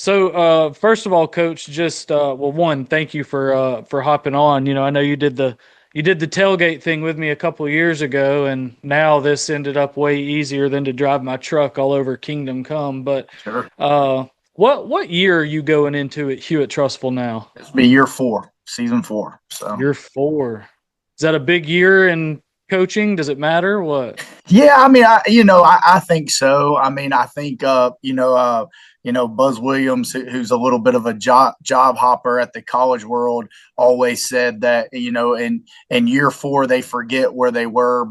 So, first of all, Coach, just well, one, thank you for hopping on. I know you did the tailgate thing with me a couple of years ago, and now this ended up way easier than to drive my truck all over Kingdom Come. But Sure. uh, what year are you going into at Hewitt-Trussville now? This will be year 4, season 4. So Year four. Is that a big year in coaching? Does it matter? What? yeah, I mean, I think so. I mean, I think, Buzz Williams, who's a little bit of a job hopper at the college world, always said that, in year 4, they forget where they were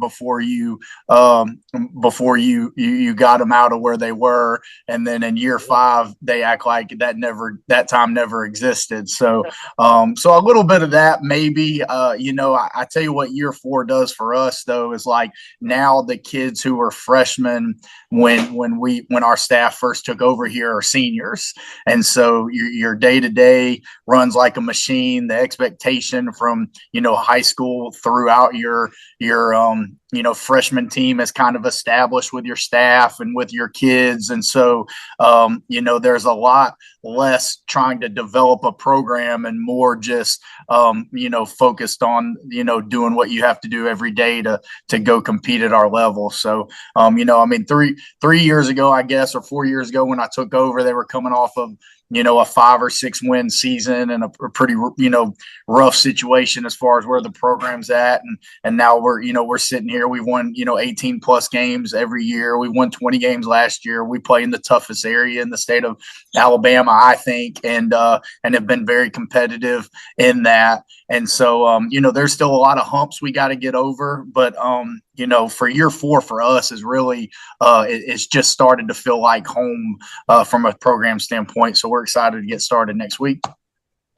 um, before you got them out of where they were. And then in year 5, they act like that time never existed. So a little bit of that, maybe, I tell you what year 4 does for us though, is like, now the kids who were freshmen when our staff first took over here are seniors, and so your day to day runs like a machine. The expectation from high school throughout your freshman team is kind of established with your staff and with your kids, and so there's a lot less trying to develop a program and more just focused on doing what you have to do every day to go compete at our level. So I mean, three years ago, I guess, or 4 years ago when I took over, they were coming off of a 5 or 6 win season and a pretty rough situation as far as where the program's at, and now we're sitting here. We've won 18 plus games every year. We won 20 games last year. We play in the toughest area in the state of Alabama, I think, and have been very competitive in that. And so there's still a lot of humps we got to get over, but for year 4 for us is really it's just started to feel like home from a program standpoint. So we're excited to get started next week.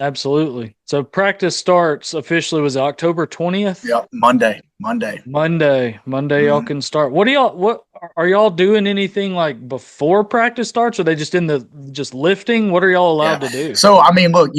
Absolutely. So practice starts officially was October 20th. Yep, Monday. Monday, y'all Mhm. can start. What are y'all doing anything like before practice starts? Are they just in the just lifting? What are y'all Yeah. allowed to do? So I mean, look,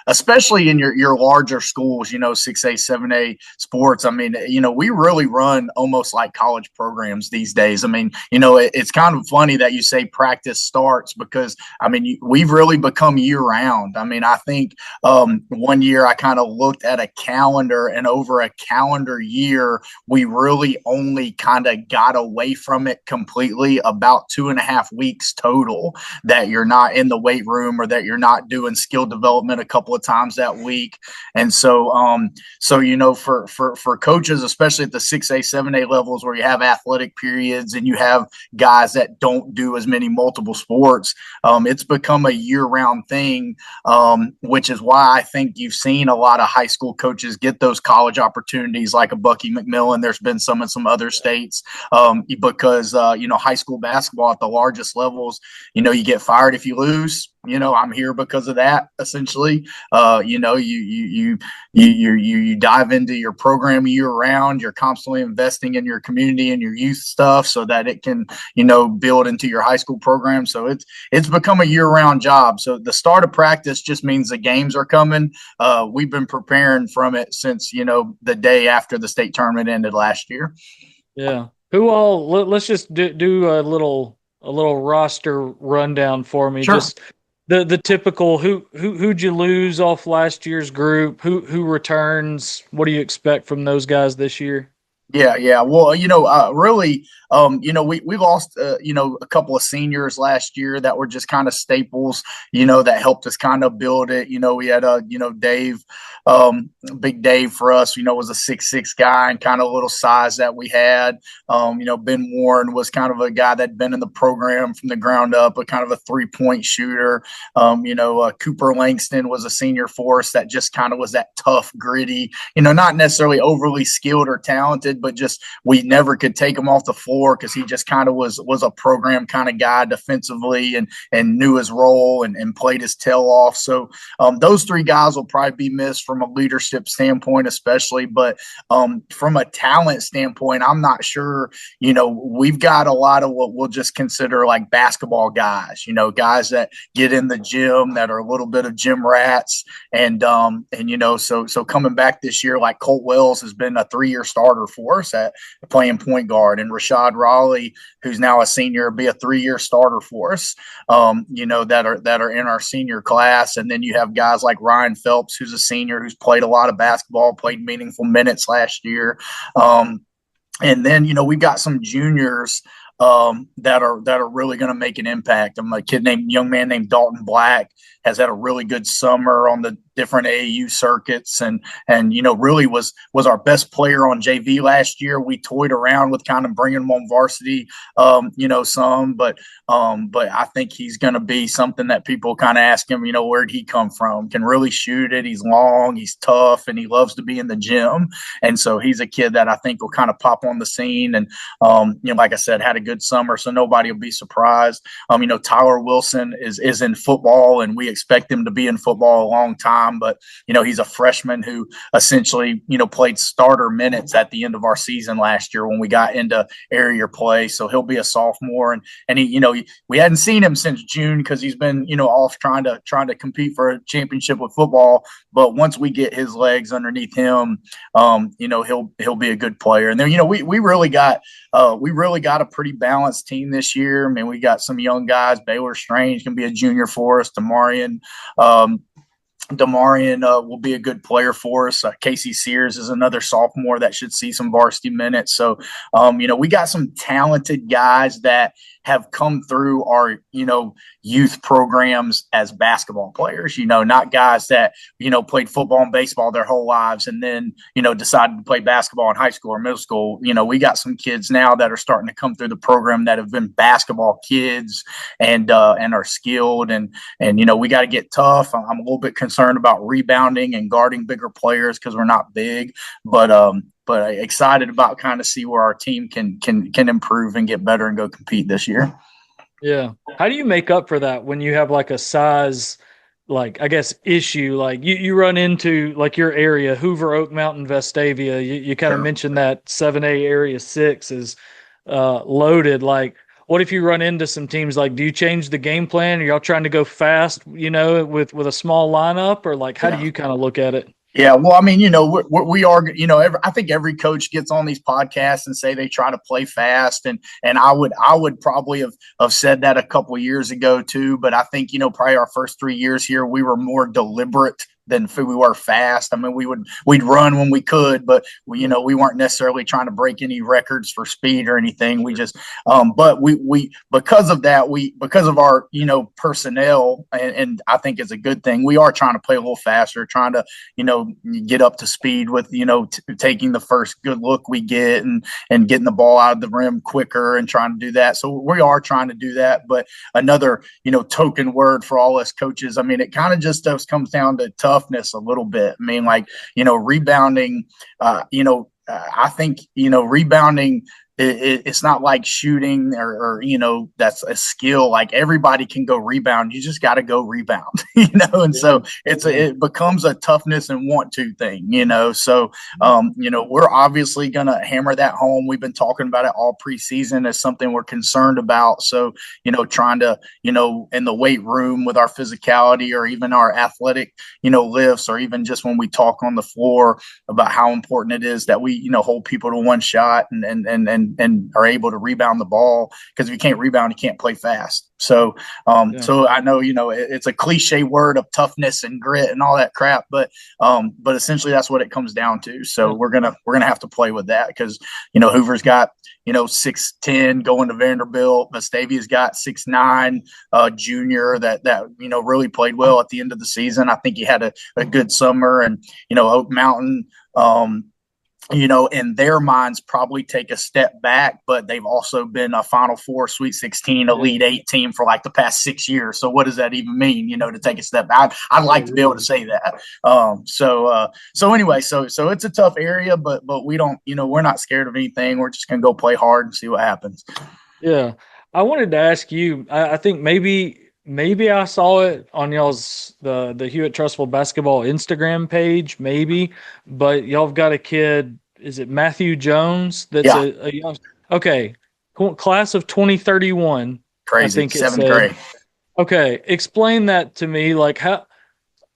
especially in your larger schools, 6A, 7A sports. I mean, we really run almost like college programs these days. I mean, it's kind of funny that you say practice starts because I mean we've really become year round. I mean, I think one year I kind of looked at a calendar, and over a calendar year, we really only kind of got away from it completely about 2.5 weeks total, that you're not in the weight room or that you're not doing skill development a couple of times that week. And so for coaches, especially at the 6A, 7A levels where you have athletic periods and you have guys that don't do as many multiple sports, it's become a year-round thing, which is why I think you've seen a lot of high school coaches get those college opportunities like a Bucky McMillan. There's been some in some other states, because high school basketball at the largest levels, you get fired if you lose. I'm here because of that. Essentially, you dive into your program year round. You're constantly investing in your community and your youth stuff so that it can, build into your high school program. So it's become a year round job. So the start of practice just means the games are coming. We've been preparing from it since the day after the state tournament ended last year. Yeah. Who all? Let's just do a little roster rundown for me. Sure. Just the typical who'd you lose off last year's group? Who returns? What do you expect from those guys this year? Yeah, yeah. Well, really, we lost, a couple of seniors last year that were just kind of staples, that helped us kind of build it. We had, Dave, Big Dave for us, was a 6'6" guy and kind of a little size that we had. Ben Warren was kind of a guy that'd been in the program from the ground up, but kind of a 3-point shooter. Cooper Langston was a senior for us that just kind of was that tough, gritty, not necessarily overly skilled or talented, but just we never could take him off the floor because he just kind of was a program kind of guy defensively and knew his role and played his tail off. So those 3 guys will probably be missed from a leadership standpoint, especially. But from a talent standpoint, I'm not sure. We've got a lot of what we'll just consider like basketball guys. Guys that get in the gym that are a little bit of gym rats, so coming back this year, like Colt Wells has been a 3-year starter for us at playing point guard, and Rashad Raleigh, who's now a senior, will be a 3-year starter for us. That are in our senior class. And then you have guys like Ryan Phelps, who's a senior, who's played a lot of basketball, played meaningful minutes last year. And then, we've got some juniors that are really going to make an impact. I'm a young man named Dalton Black has had a really good summer on the different AAU circuits, and really was our best player on JV last year. We toyed around with kind of bringing him on varsity, but I think he's going to be something that people kind of ask him, where'd he come from? Can really shoot it. He's long, he's tough, and he loves to be in the gym. And so he's a kid that I think will kind of pop on the scene. And like I said, had a good summer, so nobody will be surprised. Tyler Wilson is in football, and we expect him to be in football a long time. But he's a freshman who essentially played starter minutes at the end of our season last year when we got into area play. So he'll be a sophomore, and he we hadn't seen him since June because he's been off trying to compete for a championship with football. But once we get his legs underneath him, he'll be a good player. And then we really got a pretty balanced team this year. I mean, we got some young guys. Baylor Strange can be a junior for us. Demarion will be a good player for us. Casey Sears is another sophomore that should see some varsity minutes. So, we got some talented guys that have come through our, youth programs as basketball players, not guys that, played football and baseball their whole lives and then, decided to play basketball in high school or middle school. We got some kids now that are starting to come through the program that have been basketball kids and are skilled. And we got to get tough. I'm a little bit concerned about rebounding and guarding bigger players because we're not big, but excited about kind of see where our team can improve and get better and go compete this year. Yeah. How do you make up for that when you have like a size, like, I guess, issue? Like you run into like your area, Hoover, Oak Mountain, Vestavia. You kind of Sure. mentioned that 7A area 6 is loaded. Like, what if you run into some teams? Like, do you change the game plan? Are y'all trying to go fast, with a small lineup, or like, how do Yeah. you kind of look at it? Yeah, well, I mean, we are, I think every coach gets on these podcasts and say they try to play fast, and I would probably have said that a couple of years ago too, but I think probably our first 3 years here we were more deliberate than we were fast. I mean, we'd run when we could, but we weren't necessarily trying to break any records for speed or anything. We just, but we because of that, because of our personnel, and I think it's a good thing. We are trying to play a little faster, trying to get up to speed with taking the first good look we get and getting the ball out of the rim quicker and trying to do that. So we are trying to do that. But another token word for all us coaches. I mean, it kind of just comes down to toughness a little bit. I mean, like, rebounding, I think, rebounding, it's not like shooting or that's a skill. Like everybody can go rebound. You just got to go rebound, and so it becomes a toughness and want to thing, so, we're obviously going to hammer that home. We've been talking about it all preseason as something we're concerned about. So, trying to, in the weight room with our physicality or even our athletic, lifts, or even just when we talk on the floor about how important it is that we, hold people to one shot and are able to rebound the ball, because if you can't rebound, you can't play fast. So, so I know, it's a cliche word of toughness and grit and all that crap, but essentially that's what it comes down to. So we're going to have to play with that because, Hoover's got, 6'10" going to Vanderbilt. Vestavia's got 6'9", junior that really played well at the end of the season. I think he had a good summer, and, Oak Mountain, in their minds probably take a step back, but they've also been a Final Four, Sweet 16, Elite 8 team for like the past 6 years. So what does that even mean, to take a step back? I'd like to be able to say that. So anyway, so it's a tough area, but we don't, we're not scared of anything. We're just going to go play hard and see what happens. Yeah. I wanted to ask you, I think maybe maybe I saw it on y'all's the Hewitt-Trussville basketball Instagram page, maybe, but y'all have got a kid. Is it Matthew Jones? That's Yeah, a young. Okay, class of 2031. I crazy. think it Seventh said. grade. Okay, explain that to me. Like how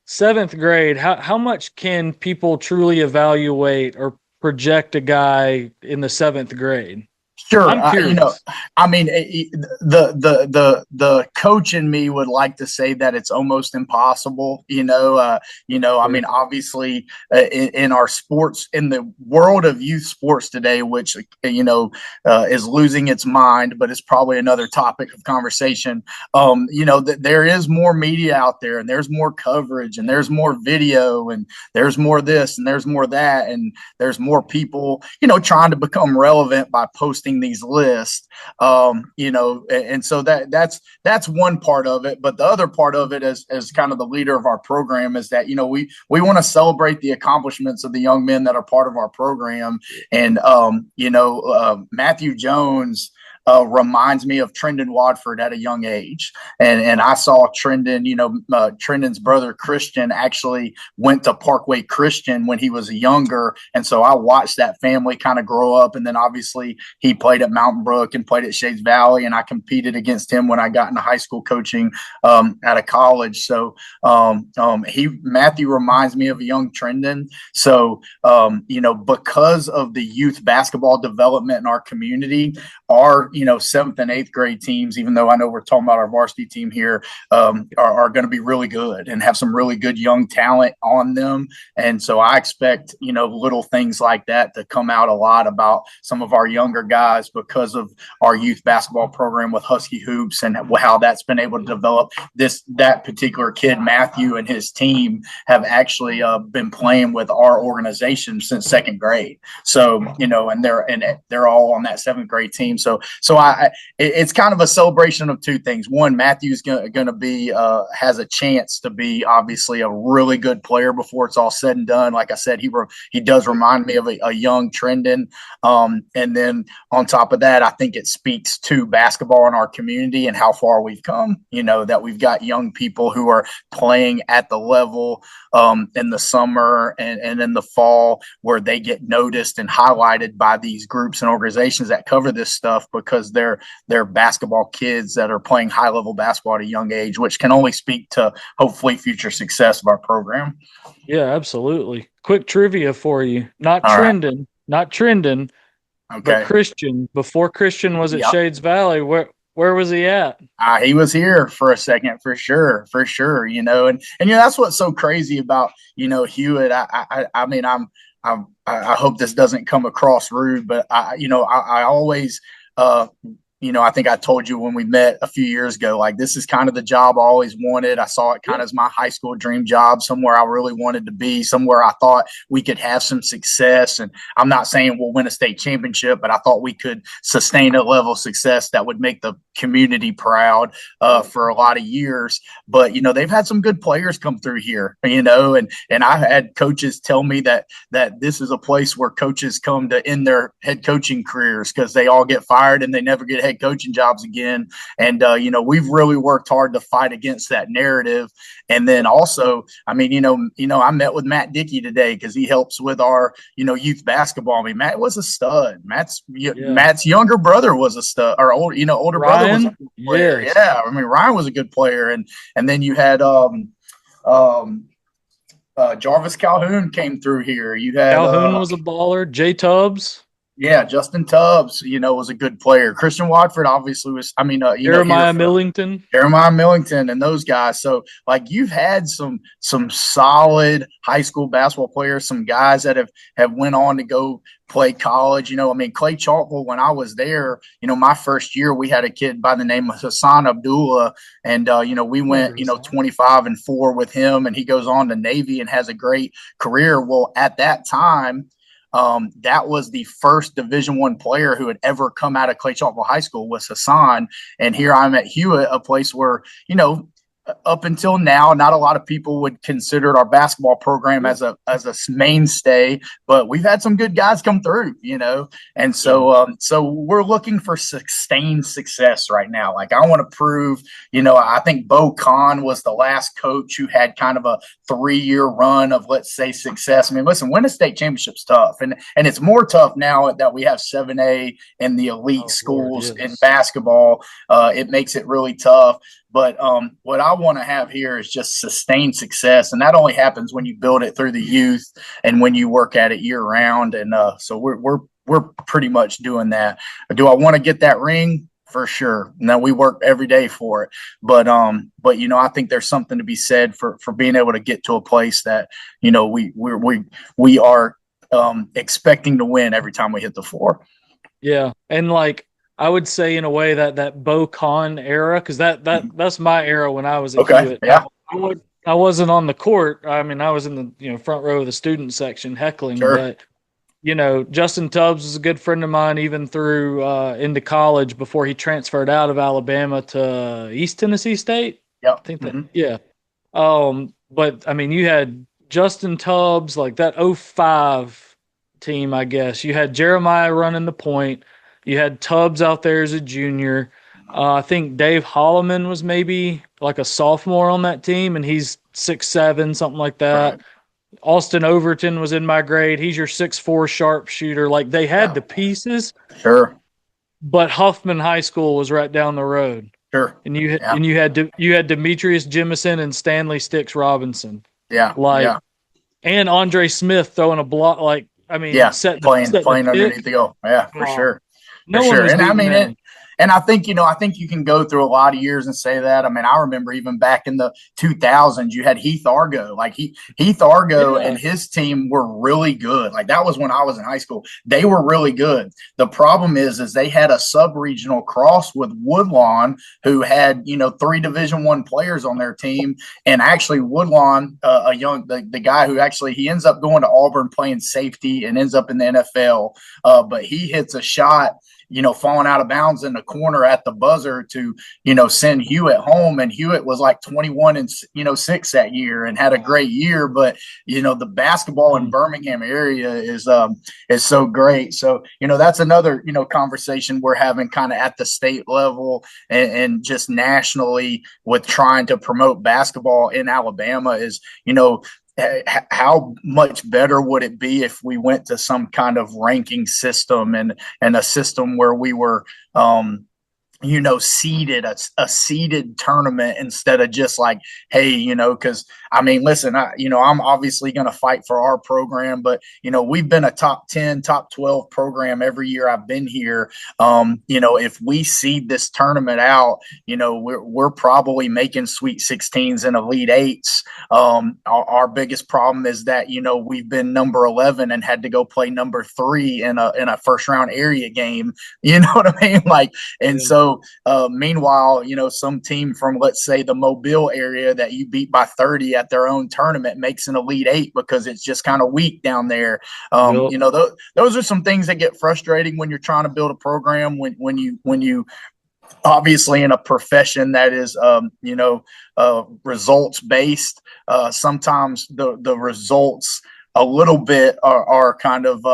seventh grade, how much can people truly evaluate or project a guy in the seventh grade? Sure. I'm curious. I mean, the coach in me would like to say that it's almost impossible. I Sure. mean, obviously, in our sports, in the world of youth sports today, which is losing its mind, but it's probably another topic of conversation. There is more media out there, and there's more coverage, and there's more video, and there's more this, and there's more that, and there's more people, trying to become relevant by posting these lists. And so that's one part of it. But the other part of it, as kind of the leader of our program, is that we want to celebrate the accomplishments of the young men that are part of our program. And Matthew Jones reminds me of Trendon Watford at a young age. And I saw Trendon, Trendon's brother Christian actually went to Parkway Christian when he was younger. And so I watched that family kind of grow up. And then obviously he played at Mountain Brook and played at Shades Valley. And I competed against him when I got into high school coaching at a college. So Matthew reminds me of a young Trendon. So, because of the youth basketball development in our community, our seventh and eighth grade teams, even though I know we're talking about our varsity team here, are going to be really good and have some really good young talent on them. And so I expect little things like that to come out a lot about some of our younger guys because of our youth basketball program with Husky Hoops and how that's been able to develop. That particular kid Matthew and his team have actually been playing with our organization since second grade. So and they're all on that seventh grade team. So it's kind of a celebration of two things. One, Matthew's going to be has a chance to be obviously a really good player before it's all said and done. Like I said, he does remind me of a young Trendon. And then on top of that, I think it speaks to basketball in our community and how far we've come. That we've got young people who are playing at the level in the summer and in the fall where they get noticed and highlighted by these groups and organizations that cover this stuff because they're basketball kids that are playing high level basketball at a young age, which can only speak to hopefully future success of our program. Yeah, absolutely. Quick trivia for you. All right. Not Trendon, but Okay. Christian. Before Christian was at Yep. Shades Valley, where was he at? He was here for a second, for sure, for sure. And that's what's so crazy about Hewitt. I mean, I hope this doesn't come across rude, but I always I think I told you when we met a few years ago, like this is kind of the job I always wanted. I saw it kind of as my high school dream job, somewhere I really wanted to be, somewhere I thought we could have some success. And I'm not saying we'll win a state championship, but I thought we could sustain a level of success that would make the community proud for a lot of years. But, they've had some good players come through here, and I've had coaches tell me that this is a place where coaches come to end their head coaching careers because they all get fired and they never get head coaching jobs again. And, we've really worked hard to fight against that narrative. And then also, I mean, I met with Matt Dickey today because he helps with our, youth basketball. I mean, Matt was a stud. Matt's younger brother was a stud, or older brother was a Ryan? good player. Yes. Yeah. I mean, Ryan was a good player. And then you had, Jarvis Calhoun came through here. You had, Calhoun was a baller. J Tubbs. yeah, Justin Tubbs, was a good player. Christian Watford obviously was, here Jeremiah for Millington. Jeremiah Millington and those guys. So like you've had some solid high school basketball players, some guys that have went on to go play college. Clay Chalkville, when I was there, my first year we had a kid by the name of Hassan Abdullah, and we went 25-4 with him, and he goes on to Navy and has a great career. Well, at that time, that was the first Division I player who had ever come out of Clay Chalkville High School was Hassan. And here I'm at Hewitt, a place where, up until now, not a lot of people would consider our basketball program as a mainstay, but we've had some good guys come through, and so we're looking for sustained success right now. Like I want to prove, I think Bo Khan was the last coach who had kind of a 3-year run of, let's say, success. I mean, listen, winning a state championship's tough, and it's more tough now that we have 7A and the elite schools in basketball. It makes it really tough. But what I want to have here is just sustained success, and that only happens when you build it through the youth and when you work at it year round. And so we're pretty much doing that. Do I want to get that ring? For sure. Now we work every day for it, but I think there's something to be said for being able to get to a place that we are expecting to win every time we hit the floor. Yeah, and like I would say in a way that Bo Khan era, because that's my era when I was at Hewitt. Yeah. I wasn't on the court. I mean, I was in the front row of the student section heckling, sure. But Justin Tubbs was a good friend of mine even through into college before he transferred out of Alabama to East Tennessee State. Yeah, I think that yeah. But I mean, you had Justin Tubbs, like that 05 team, I guess. You had Jeremiah running the point. You had Tubbs out there as a junior. I think Dave Holloman was maybe like a sophomore on that team, and he's 6'7", something like that. Right. Austin Overton was in my grade. He's your 6'4" sharpshooter. Like they had the pieces. Sure. But Huffman High School was right down the road. Sure. And you had Demetrius Jemison and Stanley Sticks Robinson. Yeah. And Andre Smith throwing a block. Like I mean, playing underneath the goal. Yeah, for sure. No one was and I mean it. And I think you can go through a lot of years and say that. I mean, I remember even back in the 2000s, you had Heath Argo. Like Heath Argo and his team were really good. Like that was when I was in high school. They were really good. The problem is they had a sub-regional cross with Woodlawn, who had 3 Division I players on their team, and actually Woodlawn, the guy who actually he ends up going to Auburn playing safety and ends up in the NFL. But he hits a shot, falling out of bounds in the corner at the buzzer to, send Hewitt home. And Hewitt was like 21-6 that year and had a great year. But, the basketball in Birmingham area is so great. So, that's another, conversation we're having kind of at the state level and just nationally with trying to promote basketball in Alabama is, how much better would it be if we went to some kind of ranking system and a system where we were seeded, a seeded tournament instead of just like, hey, because I mean, listen, I'm obviously going to fight for our program, but, we've been a top 10, top 12 program every year I've been here. If we seed this tournament out, we're probably making Sweet 16s and Elite 8s. Our biggest problem is that, we've been number 11 and had to go play number 3 in a first round area game. You know what I mean? Like, and so, meanwhile, some team from, let's say, the Mobile area that you beat by 30 at their own tournament makes an Elite 8 because it's just kind of weak down there. Those are some things that get frustrating when you're trying to build a program. When you obviously in a profession that is, results based, sometimes the results a little bit are kind of,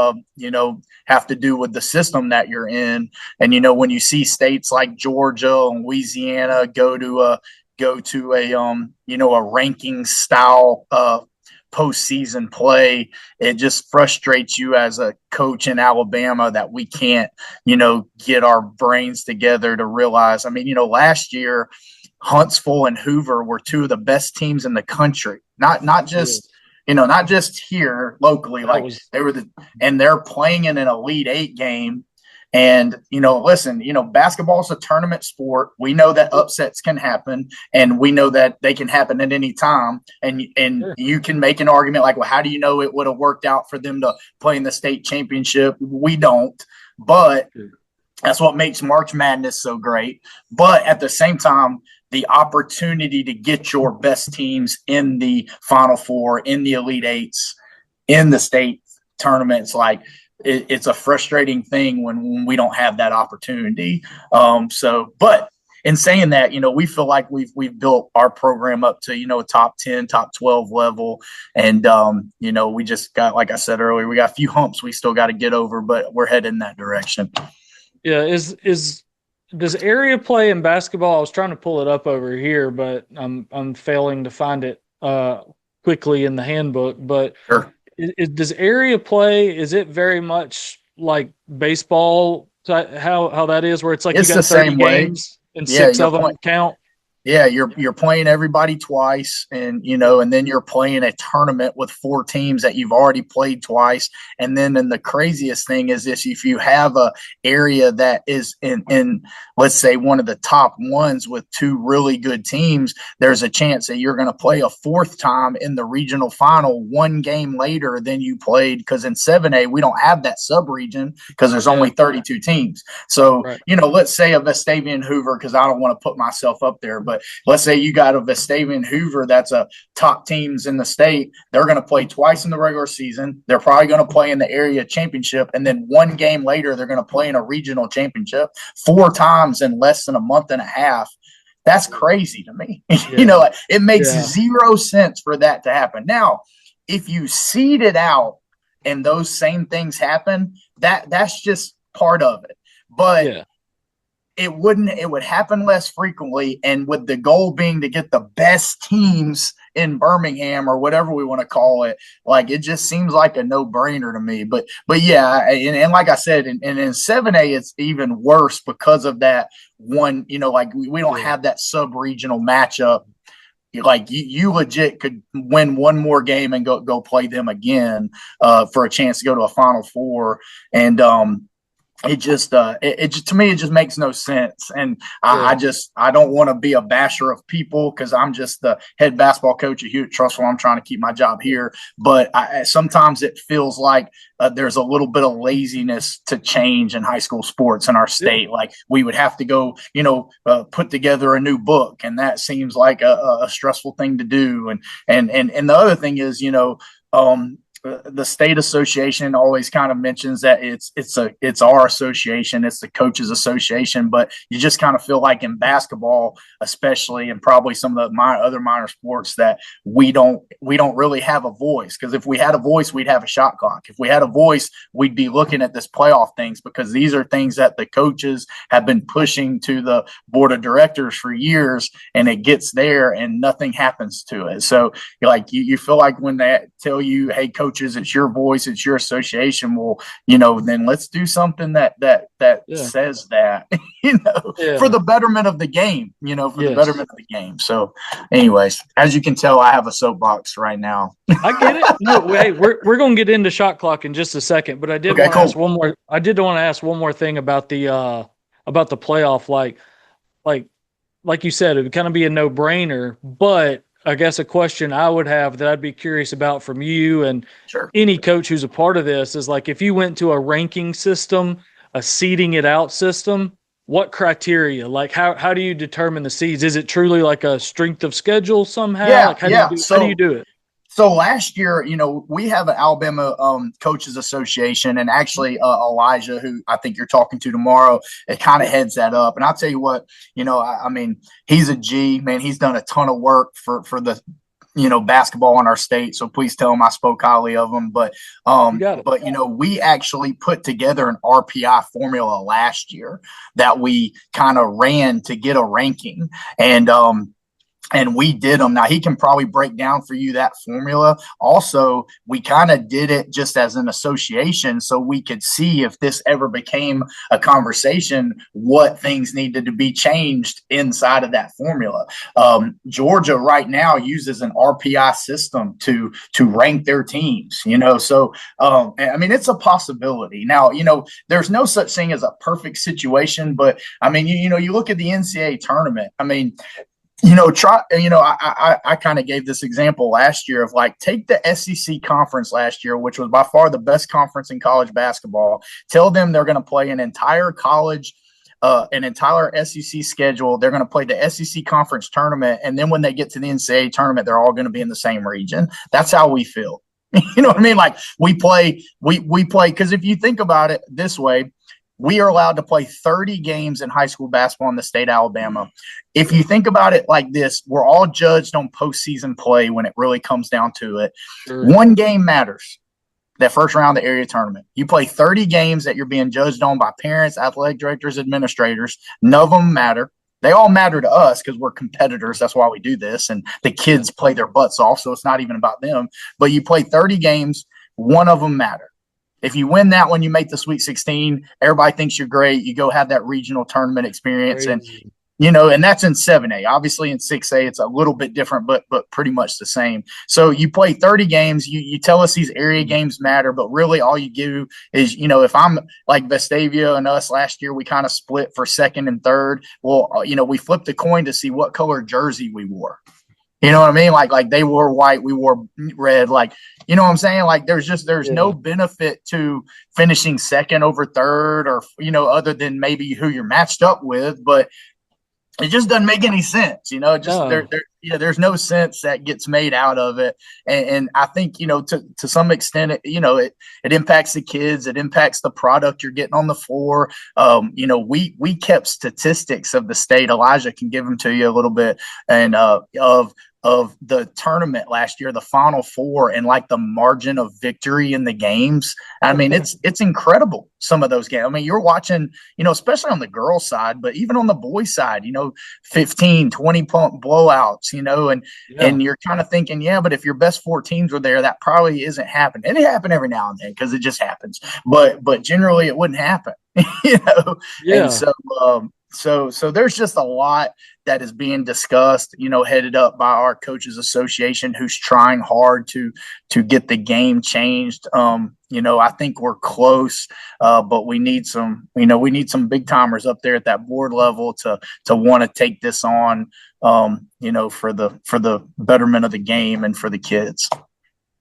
have to do with the system that you're in. And, when you see states like Georgia and Louisiana go to a ranking style, postseason play, it just frustrates you as a coach in Alabama that we can't, get our brains together to realize. I mean, last year, Huntsville and Hoover were 2 of the best teams in the country, not just not just here locally, and they're playing in an Elite 8 game. And, listen, basketball is a tournament sport. We know that upsets can happen, and we know that they can happen at any time. And sure, you can make an argument like, well, how do you know it would have worked out for them to play in the state championship? We don't, but that's what makes March Madness so great. But at the same time, the opportunity to get your best teams in the Final Four, in the Elite 8s, in the state tournaments, like it's a frustrating thing when we don't have that opportunity. But in saying that, we feel like we've built our program up to, top 10, top 12 level. And, we just got, like I said earlier, we got a few humps we still got to get over, but we're headed in that direction. Yeah. Does area play in basketball? I was trying to pull it up over here, but I'm failing to find it quickly in the handbook. But Sure. does area play? Is it very much like baseball? How that is, where it's like you It's the got 30 same way. games and Yeah, six you're of them point. count. Yeah, you're playing everybody twice, and and then you're playing a tournament with 4 teams that you've already played twice. And then the craziest thing is this: if you have a area that is in let's say one of the top ones with 2 really good teams, there's a chance that you're going to play a 4th time in the regional final 1 game later than you played, because in 7A we don't have that sub region because there's only 32 teams. So Right. let's say a Vestavia Hoover, because I don't want to put myself up there, but let's say you got a Vestavia Hoover that's a top teams in the state. They're going to play twice in the regular season. They're probably going to play in the area championship. And then 1 game later, they're going to play in a regional championship 4 times in less than a month and a half. That's crazy to me. Yeah. It makes Yeah. 0 sense for that to happen. Now, if you seed it out and those same things happen, that's just part of it. But Yeah. it would happen less frequently, and with the goal being to get the best teams in Birmingham or whatever we want to call it, like it just seems like a no-brainer to me. But yeah, and like I said, and in 7A it's even worse because of that one, like we don't have that sub-regional matchup. Like you legit could win one more game and go play them again for a chance to go to a Final Four. And it just to me it just makes no sense. And I don't want to be a basher of people, because I'm just the head basketball coach at Hewitt-Trussville. I'm trying to keep my job here, but sometimes it feels like there's a little bit of laziness to change in high school sports in our state. Like we would have to go put together a new book, and that seems like a stressful thing to do. And the other thing is, the state association always kind of mentions that it's our association, it's the coaches association, but you just kind of feel like in basketball, especially, and probably some of the other minor sports, that we don't really have a voice. Because if we had a voice, we'd have a shot clock. If we had a voice, we'd be looking at this playoff things, because these are things that the coaches have been pushing to the board of directors for years, and it gets there and nothing happens to it. So you feel like when they tell you, hey, coaches, it's your voice, it's your association, well, then let's do something that says that, for the betterment of the game, the betterment of the game. So anyways, as you can tell, I have a soapbox right now. I get it. No, hey, we're going to get into shot clock in just a second, but I did want to ask one more. I did want to ask one more thing about the playoff. Like you said, it would kind of be a no-brainer, but I guess a question I would have that I'd be curious about from you and any coach who's a part of this is, like, if you went to a ranking system, a seeding it out system, what criteria? Like, how do you determine the seeds? Is it truly like a strength of schedule somehow? Yeah, like how do you do it? So last year, we have an Alabama Coaches Association, and actually Elijah, who I think you're talking to tomorrow, it kind of heads that up. And I'll tell you what, I mean, he's a G, man. He's done a ton of work for the basketball in our state. So please tell him I spoke highly of him. But we actually put together an RPI formula last year that we kind of ran to get a ranking. And we did them. Now, he can probably break down for you that formula. Also, we kind of did it just as an association so we could see if this ever became a conversation, what things needed to be changed inside of that formula. Georgia right now uses an RPI system to rank their teams, So, I mean, it's a possibility. Now, there's no such thing as a perfect situation, but, I mean, you look at the NCAA tournament. I mean, I kind of gave this example last year of, like, take the SEC conference last year, which was by far the best conference in college basketball. Tell them they're going to play an entire SEC schedule. They're going to play the SEC conference tournament. And then when they get to the NCAA tournament, they're all going to be in the same region. That's how we feel. You know what I mean? Like we play, because if you think about it this way, We are allowed to play 30 games in high school basketball in the state of Alabama. If you think about it like this, we're all judged on postseason play when it really comes down to it. Sure. One game matters. That first round of the area tournament. You play 30 games that you're being judged on by parents, athletic directors, administrators. None of them matter. They all matter to us because we're competitors. That's why we do this. And the kids play their butts off, so it's not even about them. But you play 30 games, one of them matter. If you win that one, you make the Sweet 16. Everybody thinks you're great. You go have that regional tournament experience. Crazy. And that's in 7A. Obviously in 6A, it's a little bit different, but pretty much the same. So you play 30 games. You tell us these area games matter, but really all you do is, if I'm like Vestavia and us last year, we kind of split for second and third. Well, we flipped a coin to see what color jersey we wore. You know what I mean? Like they wore white, we wore red. Like, you know what I'm saying? Like there's no benefit to finishing second over third or, other than maybe who you're matched up with. But it just doesn't make any sense, there's no sense that gets made out of it. And I think, to some extent, it impacts the kids. It impacts the product you're getting on the floor. We kept statistics of the state. Elijah can give them to you a little bit. And of the tournament last year, the Final Four, and like the margin of victory in the games. I mean, it's incredible, some of those games. I mean, you're watching, especially on the girls' side, but even on the boys' side, 15, 20-point blowouts, and you're kind of thinking, yeah, but if your best four teams were there, that probably isn't happening. And it happened every now and then because it just happens. But generally it wouldn't happen, Yeah. And so there's just a lot that is being discussed, headed up by our coaches association, who's trying hard to get the game changed. I think we're close, but we need some big timers up there at that board level to want to take this on, for the betterment of the game and for the kids.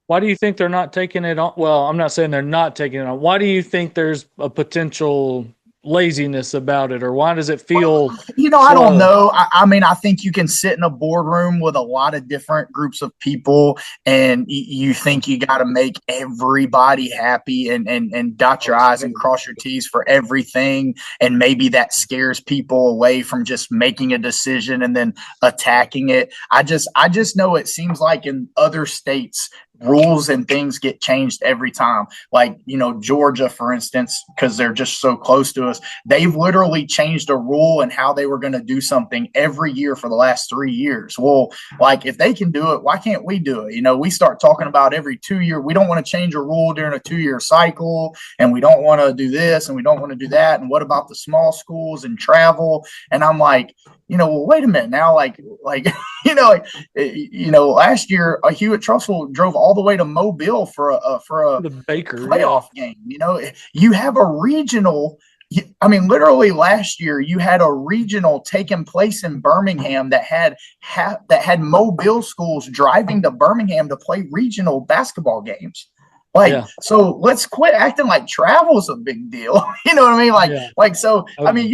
Why do you think they're not taking it on? Well, I'm not saying they're not taking it on. Why do you think there's a potential laziness about it, or why does it feel I don't know. I mean, I think you can sit in a boardroom with a lot of different groups of people, and you think you got to make everybody happy and dot your I's and cross your T's for everything, and maybe that scares people away from just making a decision and then attacking it. I just know it seems like in other states, rules and things get changed every time. Like, Georgia, for instance, because they're just so close to us, they've literally changed a rule and how they were going to do something every year for the last 3 years. Well, like if they can do it, why can't we do it? We start talking about every 2 year. We don't want to change a rule during a 2-year cycle, and we don't want to do this and we don't want to do that. And what about the small schools and travel? And I'm like, well, wait a minute now. Last year, Hewitt-Trussville drove all the way to Mobile for the Baker playoff game. You have a regional. I mean, literally last year, you had a regional taking place in Birmingham that had Mobile schools driving to Birmingham to play regional basketball games. So let's quit acting like travel is a big deal. You know what I mean? So, I mean,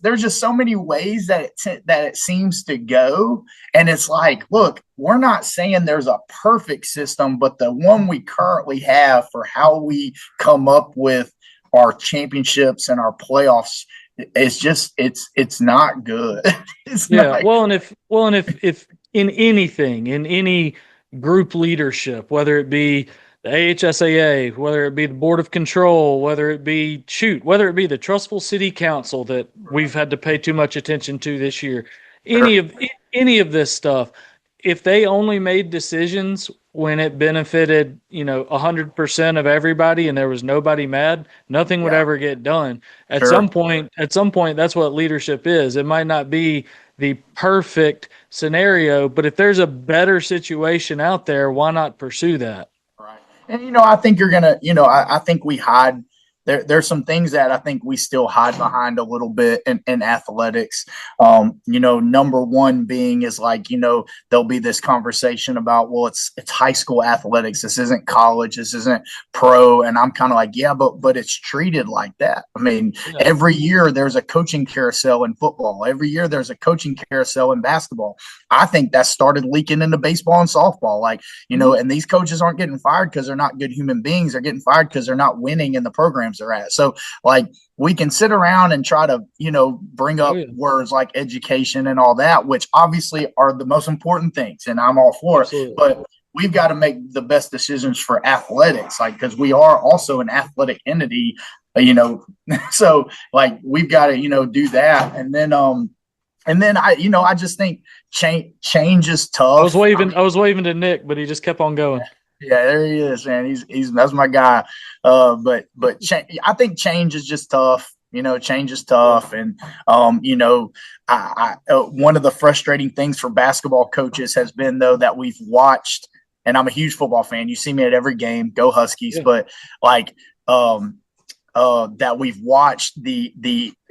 there's just so many ways that it seems to go. And it's like, look, we're not saying there's a perfect system, but the one we currently have for how we come up with our championships and our playoffs, it's just, it's not good. And if in anything, in any group leadership, whether it be the AHSAA, whether it be the Board of Control, whether it be the Trussville City Council that we've had to pay too much attention to this year, any of this stuff, if they only made decisions when it benefited, 100% of everybody and there was nobody mad, nothing would ever get done. At some point, that's what leadership is. It might not be the perfect scenario, but if there's a better situation out there, why not pursue that? Right. And, I think you're going to, I think we hide. There's some things that I think we still hide behind a little bit in athletics. Number one being is like, there'll be this conversation about, well, it's high school athletics. This isn't college. This isn't pro. And I'm kind of like, yeah, but it's treated like that. I mean, every year there's a coaching carousel in football. Every year there's a coaching carousel in basketball. I think that started leaking into baseball and softball. And these coaches aren't getting fired because they're not good human beings. They're getting fired because they're not winning in the program. programs they're at. So like we can sit around and try to, bring Oh up yeah, words like education and all that, which obviously are the most important things. And I'm all for it. absolutely. But we've got to make the best decisions for athletics, like, because we are also an athletic entity, so like we've got to, do that. And then I just think change is tough. I was waving to Nick, but he just kept on going. Yeah, there he is, man. He's that's my guy. But I think change is just tough. Change is Yeah. tough, and one of the frustrating things for basketball coaches has been though that we've watched, and I'm a huge football fan. You see me at every game, go Huskies. Yeah. But like that we've watched the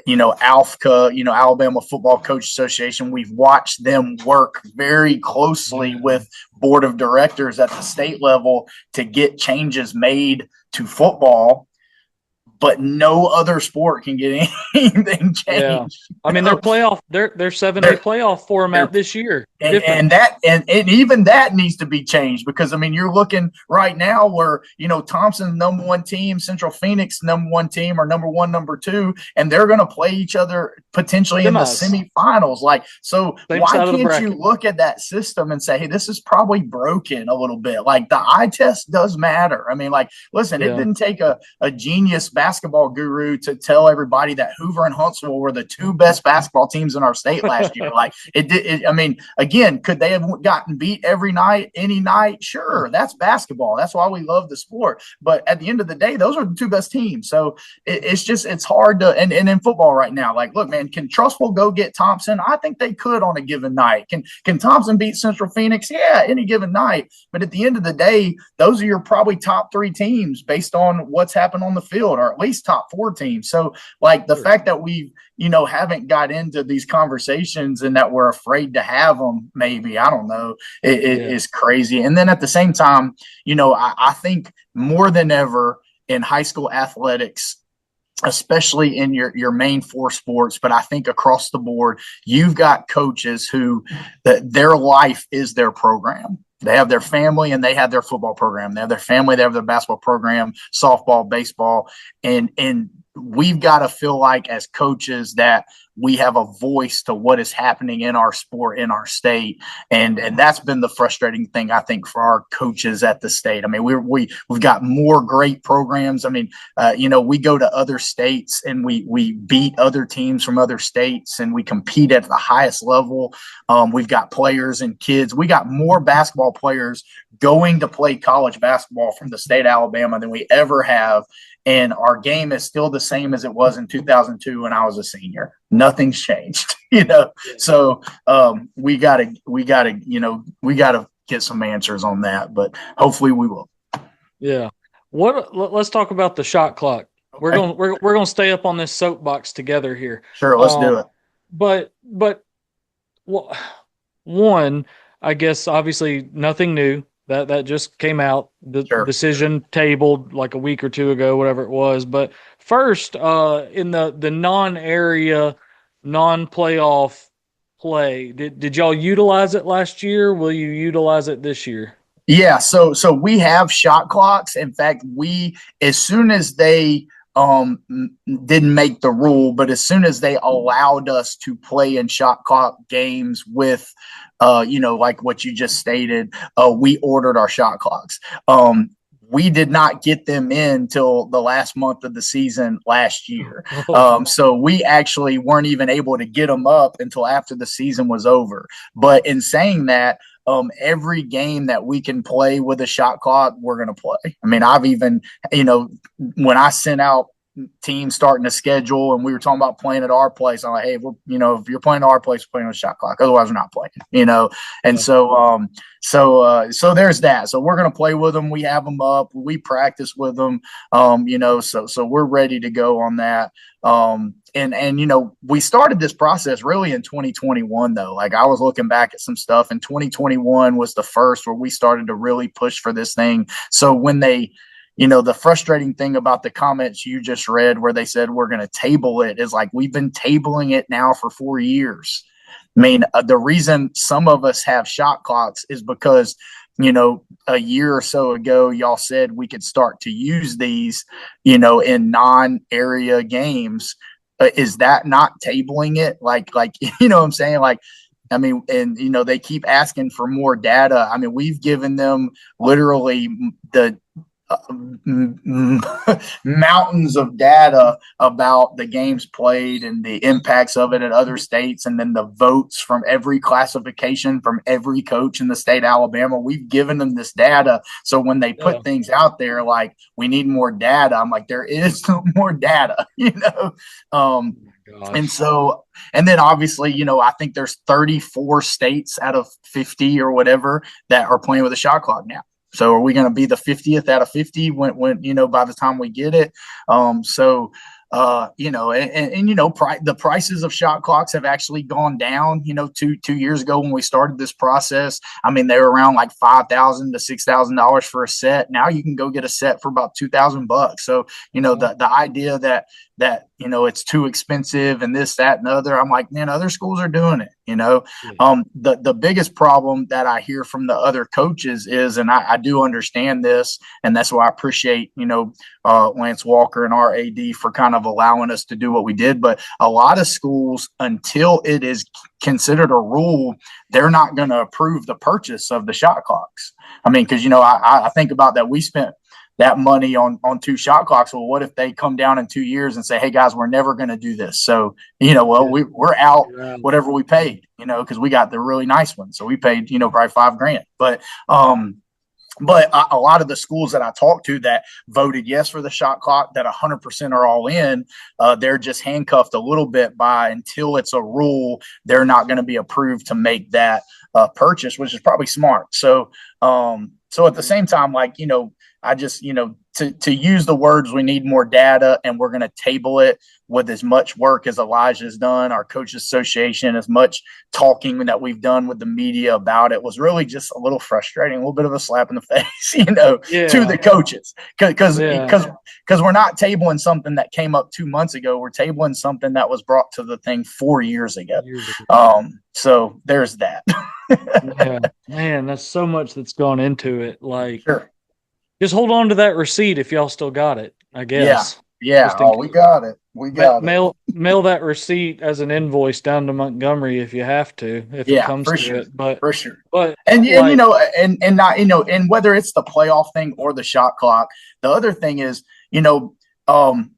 ALFCA, Alabama Football Coach Association. We've watched them work very closely with board of directors at the state level to get changes made to football, but no other sport can get anything Yeah. changed. I mean, their 7A playoff format this year. Different. And even that needs to be changed, because I mean you're looking right now where Thompson's number one team, Central Phoenix number one team, or number one, number two, and they're going to play each other potentially in the semifinals. Like, so Same why side of the can't you bracket. look at that system and say, hey, this is probably broken a little bit? Like the eye test does matter. I mean, like, listen, it didn't take a genius basketball guru to tell everybody that Hoover and Huntsville were the two best basketball teams in our state last year. Like it did. I mean, again, could they have gotten beat every night, any night? Sure, that's basketball. That's why we love the sport. But at the end of the day, those are the two best teams. So it's hard to, and in football right now, like, look, man, can Trussville go get Thompson? I think they could on a given night. Can Thompson beat Central Phoenix? Yeah, any given night. But at the end of the day, those are your probably top three teams based on what's happened on the field, or at least top four teams. So like the fact that we've haven't got into these conversations and that we're afraid to have them, maybe, I don't know, it is crazy. And then at the same time, I think more than ever in high school athletics, especially in your main four sports, but I think across the board, you've got coaches who their life is their program. They have their family and they have their football program. They have their family, they have their basketball program, softball, baseball, and we've got to feel like as coaches that we have a voice to what is happening in our sport, in our state. And that's been the frustrating thing, I think, for our coaches at the state. I mean, we've got more great programs. I mean, we go to other states and we beat other teams from other states and we compete at the highest level. We've got players and kids. We got more basketball players going to play college basketball from the state of Alabama than we ever have. And our game is still the same as it was in 2002 when I was a senior. Nothing's changed, So we gotta get some answers on that, but hopefully we will. Yeah. Let's talk about the shot clock. Okay. We're gonna stay up on this soapbox together here. Sure, let's do it. But well, one, I guess obviously nothing new. That just came out. The decision tabled like a week or two ago, whatever it was. But first, in the non-area, non-playoff play, did y'all utilize it last year? Will you utilize it this year? Yeah, so we have shot clocks. In fact, as soon as they didn't make the rule, but as soon as they allowed us to play in shot clock games with like what you just stated, we ordered our shot clocks. We did not get them in till the last month of the season last year. So we actually weren't even able to get them up until after the season was over. But in saying that, every game that we can play with a shot clock, we're going to play. I mean, I've even, when I sent out teams starting to schedule and we were talking about playing at our place, I'm like, hey, if you're playing at our place, we're playing on a shot clock. Otherwise, we're not playing, And so there's that. So we're going to play with them. We have them up. We practice with them, so we're ready to go on that. We started this process really in 2021, though. Like I was looking back at some stuff, and 2021 was the first where we started to really push for this thing. So when they, the frustrating thing about the comments you just read where they said we're going to table it is like we've been tabling it now for 4 years. I mean, the reason some of us have shot clocks is because a year or so ago, y'all said we could start to use these, in non-area games. Is that not tabling it? Like, what I'm saying? Like, I mean, and they keep asking for more data. I mean, we've given them literally the mountains of data about the games played and the impacts of it in other states, and then the votes from every classification from every coach in the state of Alabama. We've given them this data, so when they Yeah. put things out there like we need more data, I'm like, there is no more data, and Gosh. so, and then obviously, I think there's 34 states out of 50 or whatever that are playing with a shot clock now. So are we going to be the 50th out of 50 when by the time we get it? So the prices of shot clocks have actually gone down. 2 years ago when we started this process, I mean, they were around like $5,000 to $6,000 for a set. Now you can go get a set for about $2,000. So the idea that it's too expensive and this, that, and the other, I'm like, man, other schools are doing it. The biggest problem that I hear from the other coaches is, and I do understand this, and that's why I appreciate Lance Walker and our AD for kind of allowing us to do what we did. But a lot of schools, until it is considered a rule, they're not going to approve the purchase of the shot clocks. I mean, because I think about that. We spent that money on two shot clocks. Well, what if they come down in 2 years and say, hey guys, we're never going to do this? So, we're out whatever we paid, because we got the really nice one. So we paid, probably $5,000. But a lot of the schools that I talked to that voted yes for the shot clock, that 100% are all in, they're just handcuffed a little bit by, until it's a rule, they're not going to be approved to make that purchase, which is probably smart. So at the same time, like, I just, to use the words, we need more data, and we're going to table it with as much work as Elijah's done, our coaches association, as much talking that we've done with the media about it, was really just a little frustrating, a little bit of a slap in the face, to the Yeah. coaches, because Yeah. we're not tabling something that came up 2 months ago. We're tabling something that was brought to the thing 4 years ago. Years ago. So there's that. Yeah. Man, that's so much that's gone into it. Like, Sure. just hold on to that receipt if y'all still got it, I Yeah. guess. Yeah. Just in Oh, we case. got it. We got it. Mail that receipt as an invoice down to Montgomery if you have to, if it Yeah, comes for to sure. it. But For sure. but And like, and not, and whether it's the playoff thing or the shot clock, the other thing is, um,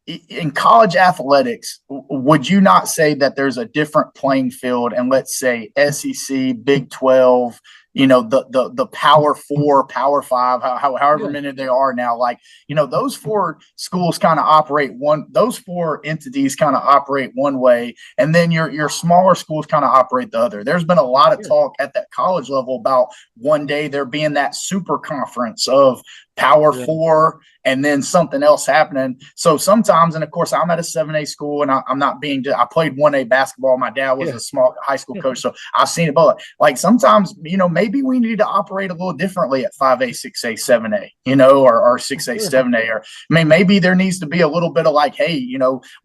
in college athletics, would you not say that there's a different playing field? And let's say SEC, Big 12, the Power Four, Power Five, however yeah, many they are now. Like, those four schools kind of operate one. Those four entities kind of operate one way, and then your smaller schools kind of operate the other. There's been a lot of yeah, talk at that college level about one day there being that super conference of Power yeah, Four, and then something else happening. So sometimes, and of course, I'm at a 7A school, and I'm not being, I played 1A basketball. My dad was yeah, a small high school coach, so I've seen it. But like sometimes, maybe we need to operate a little differently at 5A, 6A, 7A, or 6A, sure. 7A. Or I mean, maybe there needs to be a little bit of like, hey,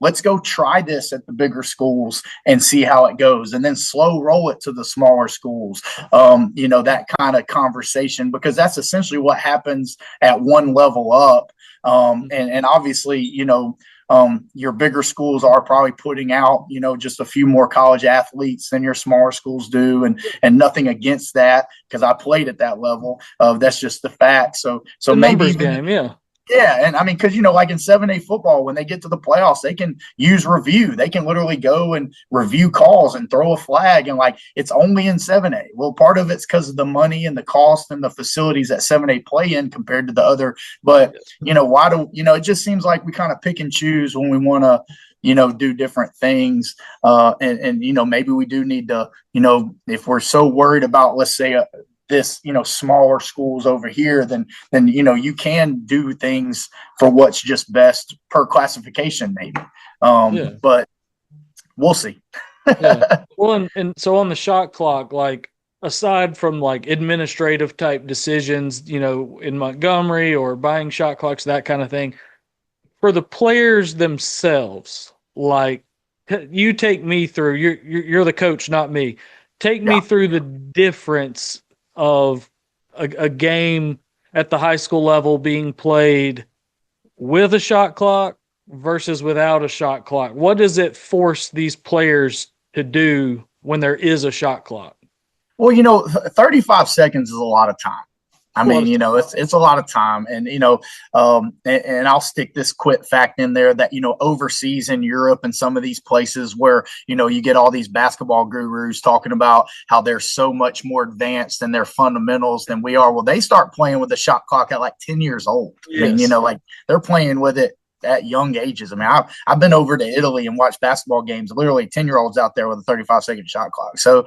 let's go try this at the bigger schools and see how it goes, and then slow roll it to the smaller schools. That kind of conversation, because that's essentially what happens at one level up. And obviously, your bigger schools are probably putting out, just a few more college athletes than your smaller schools do, and nothing against that, because I played at that level. That's just the fact. So The maybe numbers even, game, yeah. yeah, and I mean, because like in 7A football, when they get to the playoffs, they can use review. They can literally go and review calls and throw a flag, and like it's only in 7A. Well, part of it's because of the money and the cost and the facilities that 7A play in compared to the other. But why do it just seems like we kind of pick and choose when we want to do different things, and maybe we do need to, if we're so worried about, let's say, this smaller schools over here, then you can do things for what's just best per classification, maybe. Yeah. But we'll see. Yeah. Well, and so on the shot clock, like, aside from like administrative type decisions, in Montgomery or buying shot clocks, that kind of thing, for the players themselves, like, you take me through, you're the coach, not me. Take me Yeah. through the difference of a game at the high school level being played with a shot clock versus without a shot clock? What does it force these players to do when there is a shot clock? Well, 35 seconds is a lot of time. I mean, it's a lot of time, and and I'll stick this quit fact in there that overseas in Europe and some of these places where you get all these basketball gurus talking about how they're so much more advanced in their fundamentals than we are. Well, they start playing with the shot clock at like 10 years old. Yes. I mean, like they're playing with it at young ages. I mean, I've been over to Italy and watched basketball games, literally 10-year-olds out there with a 35-second shot clock. So,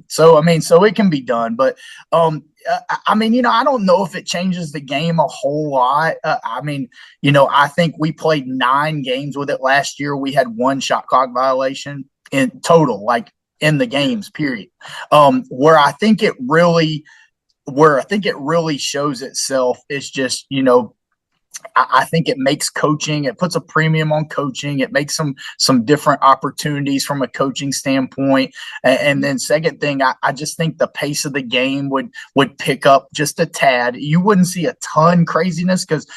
so it can be done, but, I mean, I don't know if it changes the game a whole lot. I think we played 9 games with it last year. We had 1 shot clock violation in total, like in the games, period. Where I think it really shows itself is just, I think it makes coaching, it puts a premium on coaching. It makes some different opportunities from a coaching standpoint. And then second thing, I just think the pace of the game would pick up just a tad. You wouldn't see a ton craziness because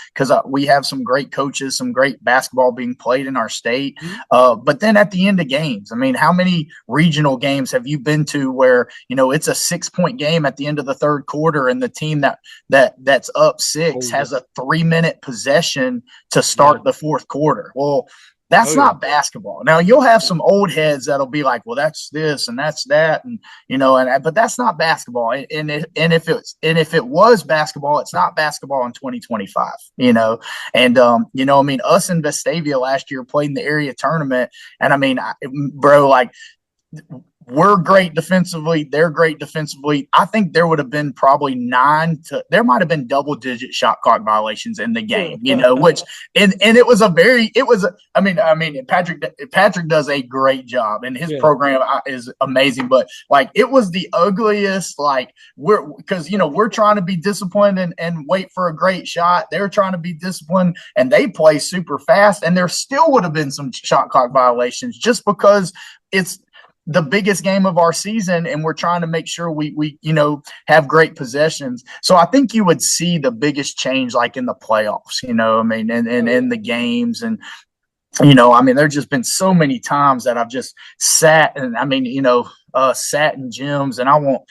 we have some great coaches, some great basketball being played in our state. But then at the end of games, I mean, how many regional games have you been to where, it's a 6-point game at the end of the third quarter and the team that's up 6 has a 3-minute possession to start the fourth quarter? Well, that's not basketball. Now you'll have some old heads that'll be like, well, that's this and that's that, and but that's not basketball. And if it was basketball, it's not basketball in 2025. And I mean, us in Vestavia last year played in the area tournament, and I mean, bro, like, we're great defensively. They're great defensively. I think there would have been probably there might have been double-digit shot clock violations in the game, which, and Patrick does a great job and his program is amazing, but like, it was the ugliest, like, we're trying to be disciplined and wait for a great shot. They're trying to be disciplined and they play super fast, and there still would have been some shot clock violations just because it's the biggest game of our season and we're trying to make sure we have great possessions. So I think you would see the biggest change like in the playoffs, and in the games. And there's just been so many times that I've just sat and sat in gyms, and I won't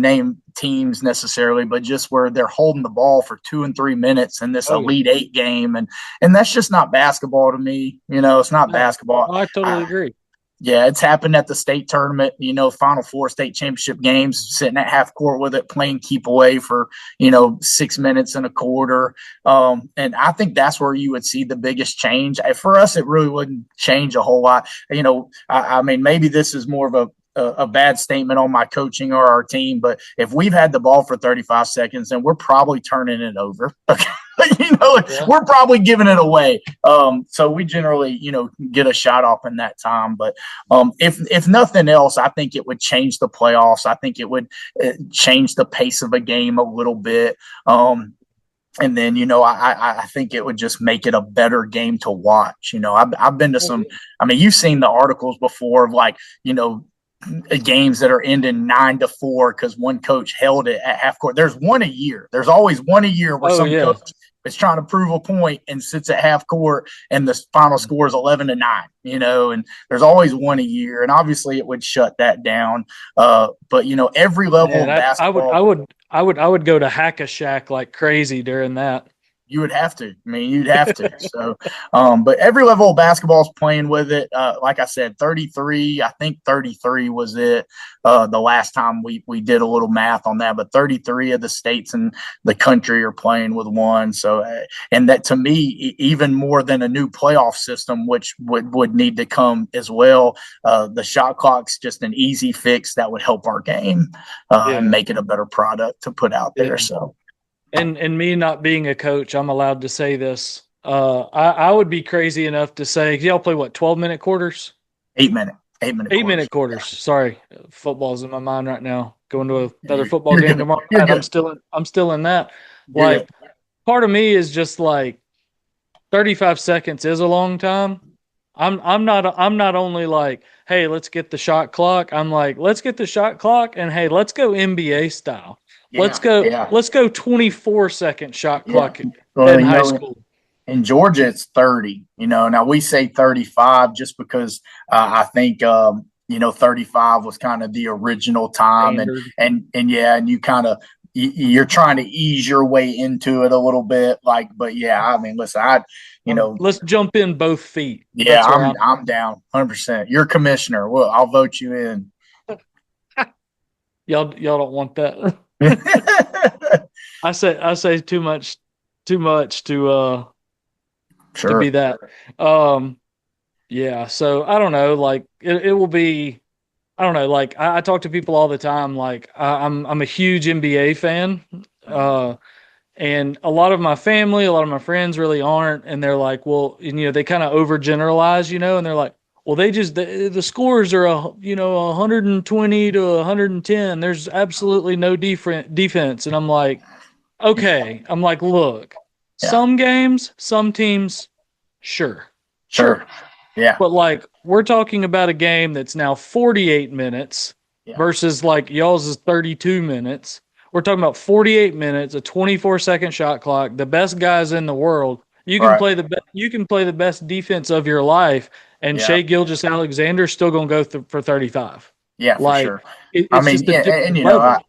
name teams necessarily, but just where they're holding the ball for 2 and 3 minutes in this Elite Eight game, and that's just not basketball to me. It's not basketball. I totally agree. Yeah, it's happened at the state tournament, Final Four state championship games, sitting at half court with it, playing keep away for, 6 minutes and a quarter. And I think that's where you would see the biggest change. For us, it really wouldn't change a whole lot. I mean, maybe this is more of a bad statement on my coaching or our team, but if we've had the ball for 35 seconds, then we're probably turning it over. Okay. We're probably giving it away. So we generally, get a shot off in that time. But if nothing else, I think it would change the playoffs. I think it would change the pace of a game a little bit. And then, I think it would just make it a better game to watch. I've been to some, you've seen the articles before of like, games that are ending 9-4 because one coach held it at half court. There's one a year. There's always one a year where coach is trying to prove a point and sits at half court and the final score is 11-9, and there's always one a year. And obviously it would shut that down. But every level of basketball. I would go to Hack-a-Shack like crazy during that. You would have to. You'd have to. So, but every level of basketball is playing with it. Like I said, 33. I think 33 was it. The last time we did a little math on that, but 33 of the states in the country are playing with one. So, and that to me, even more than a new playoff system, which would need to come as well. The shot clock's just an easy fix that would help our game and make it a better product to put out there. So. And me not being a coach, I'm allowed to say this. I would be crazy enough to say, y'all play what, 12-minute quarters? 8-minute. 8-minute quarters. Sorry, football's in my mind right now. Going to another football game tomorrow night. I'm still in that. Like, part of me is just like, 35 seconds is a long time. I'm not only like, hey, let's get the shot clock. I'm like, let's get the shot clock, and hey, let's go NBA style. Yeah, yeah, Let's go 24-second shot yeah. clock Well, in high school. in Georgia, it's 30. Now we say 35 just because I think 35 was kind of the original time, and Standard. yeah, and you kind of you're trying to ease your way into it a little bit, like. But yeah, I mean, listen, Let's jump in both feet. yeah, That's where I'm down 100%. You're commissioner. Well, I'll vote you in. y'all don't want that. I say too much to Sure. be that. Um, yeah. So I don't know. Like it will be. I don't know. Like I talk to people all the time. Like I'm a huge NBA fan. Uh, and a lot of my family, a lot of my friends really aren't, and they're like, well, and, they kind of overgeneralize, and they're like, well, the scores are 120 to 110. There's absolutely no different defense, and I'm like, okay, I'm like, look, Yeah. some games, some teams, sure, Sure. sure, Yeah. but like we're talking about a game that's now 48 minutes Yeah. versus like y'all's is 32 minutes. We're talking about 48 minutes, a 24-second shot clock, the best guys in the world. Right. You can play the best defense of your life, and Yeah. Shea Gilgeous-Alexander's still gonna go for 35. Yeah, for Like sure. I it's mean, just a yeah, and different level.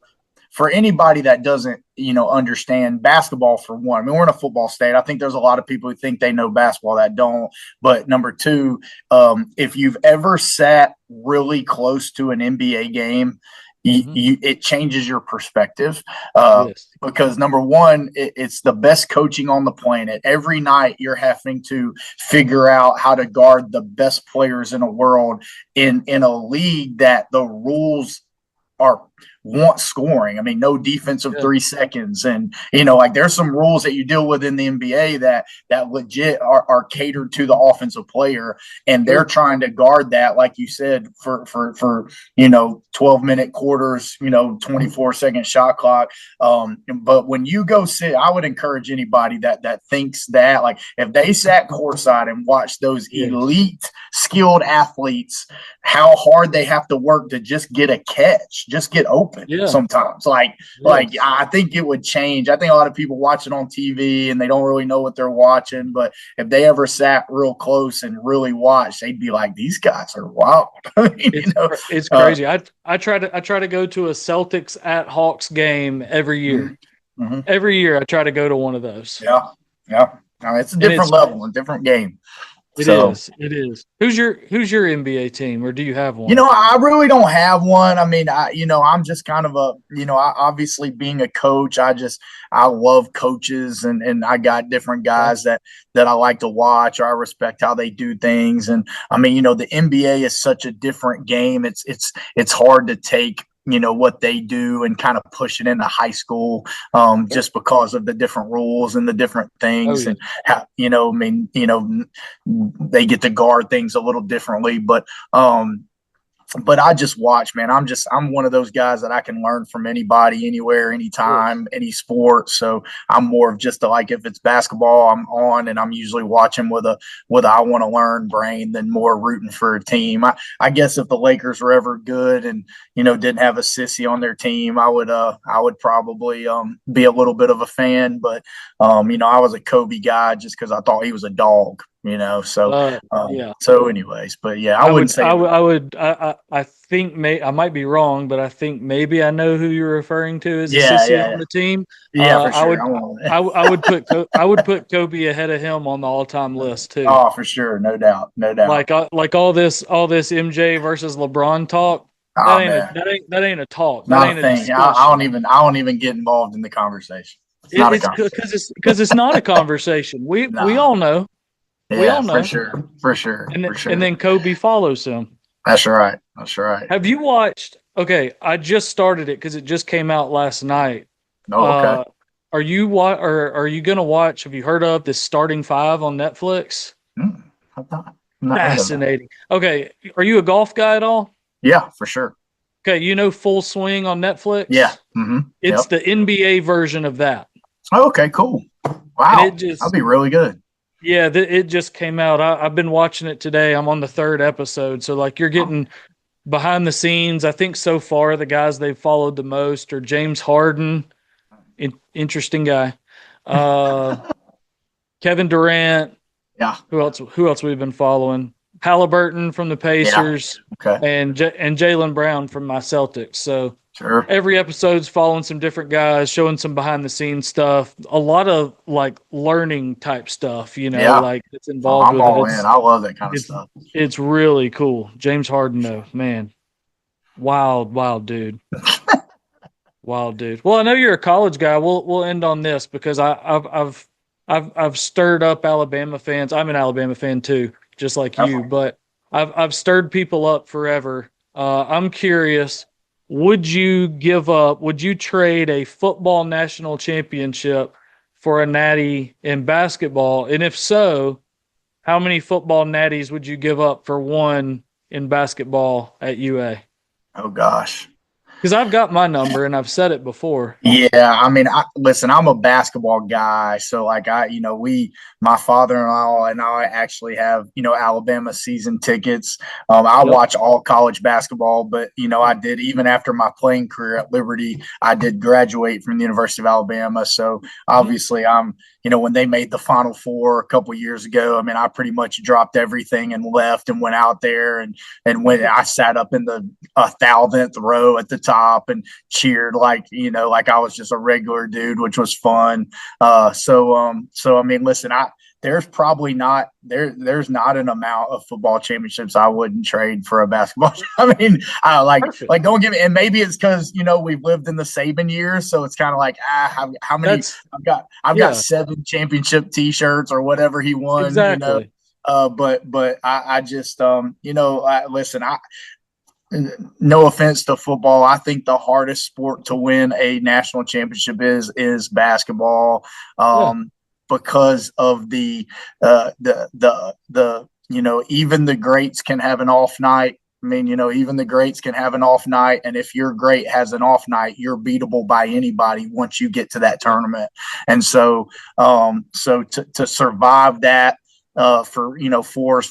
for anybody that doesn't, understand basketball, for one, I mean, we're in a football state. I think there's a lot of people who think they know basketball that don't. But number two, if you've ever sat really close to an NBA game, Hmm. it changes your perspective. Yes. Because number one, it's the best coaching on the planet. Every night you're having to figure out how to guard the best players in the world in a league that the rules are want scoring. I mean, no defensive Yeah. 3 seconds, and like there's some rules that you deal with in the NBA that legit are catered to the offensive player, and they're Sure. trying to guard that, like you said, for 12-minute quarters, 24-second shot clock. But when you go sit, I would encourage anybody that thinks that, like, if they sat courtside and watched those Yes. elite skilled athletes, how hard they have to work to just get a catch, just get open Yeah. sometimes. Like Yes. I think it would change. I think a lot of people watch it on TV and they don't really know what they're watching, but if they ever sat real close and really watched, they'd be like, these guys are wild. I mean, It's crazy. I try to go to a Celtics at Hawks game every mm-hmm, year. mm-hmm. Every year I try to go to one of those. Yeah, yeah. I mean, it's a And different level, a different game. it So is. It is. Who's your NBA team, or do you have one? I really don't have one. I mean, I'm just kind of obviously being a coach, I love coaches, and I got different Okay. guys that I like to watch, or I respect how they do things. And I mean, the NBA is such a different game. It's hard to take what they do and kind of push it into high school, just because of the different rules and the different Oh things, yeah. and how, I mean, they get to guard things a little differently. But I just watch, man. I'm one of those guys that I can learn from anybody, anywhere, Yes. anytime, any sport. So I'm more of just like, if it's basketball, I'm on, and I'm usually watching with a I want to learn brain than more rooting for a team. I guess if the Lakers were ever good and didn't have a sissy on their team, I would probably be a little bit of a fan. But I was a Kobe guy just because I thought he was a dog. So Yeah. anyways, but yeah, I wouldn't say I think I might be wrong, but I think maybe I know who you're referring to as a yeah, sissy yeah, on the team. yeah, for I sure. would I would put Kobe ahead of him on the all-time list too. Oh, for sure, no doubt, no doubt. Like all this MJ versus LeBron talk. Oh man, That ain't a talk. That not a ain't a thing. I don't discussion. even I don't even get involved in the conversation. It's not a It's conversation. because it's not a conversation. We Nah, all know. We yeah, all for know. sure, for sure, And for and sure. then Kobe follows him. That's right. That's right. Have you watched? Okay, I just started it because it just came out last night. Oh, okay. Uh, or are you gonna watch? Have you heard of this Starting Five on Netflix? Hmm, I've not heard of that. Fascinating. Okay, are you a golf guy at all? Yeah, for sure. Okay, you know Full Swing on Yeah. Netflix? It's Yep. the NBA version of that. Oh, okay. Cool. And it Wow, that'd just be really good. yeah, it just came out. I've been watching it today. I'm on the third episode, so like you're Oh, getting behind the scenes, I think so far the guys they've followed the most are James Harden, interesting guy. Uh, Kevin Durant. Yeah. Who else? Who else we've been following? Halliburton from the Yeah. Pacers, Okay. and Jalen Brown from my Celtics. So Sure. every episode's following some different guys, showing some behind the scenes stuff. A lot of like learning type stuff, Yeah. like it's Oh, involved I'm with it. all in. I love that kind of It's stuff. it's really cool. James Harden, though, man, wild, wild dude. Wild dude. Well, I know you're a college guy. We'll end on this because I've stirred up Alabama fans. I'm an Alabama fan too, just like you. Definitely. But I've stirred people up forever. I'm curious. Would you give up? Would you trade a football national championship for a natty in basketball? And if so, how many football natties would you give up for one in basketball at UA? Oh gosh. Because I've got my number and I've said it before. Yeah, I mean, listen, I'm a basketball guy, so like my father-in-law and I actually have, Alabama season tickets. I Yep. watch all college basketball, but I did even after my playing career at Liberty, I did graduate from the University of Alabama. So obviously, when they made the Final Four a couple years ago, I mean, I pretty much dropped everything and left and went out there and when I sat up in the 1,000th row at the top and cheered like I was just a regular dude, which was fun. So I mean, listen, there's probably not there's not an amount of football championships I wouldn't trade for a basketball. I mean, I Perfect. like don't give me, and maybe it's because we've lived in the Saban years, so it's kind of like how many That's I've got yeah, 7 championship T-shirts or whatever he won. exactly. But I just listen, I no offense to football, I think the hardest sport to win a national championship is basketball, Yeah. because of the even the greats can have an off night. I mean, even the greats can have an off night, and if your great has an off night, you're beatable by anybody once you get to that Yeah. tournament. And so to survive that for 4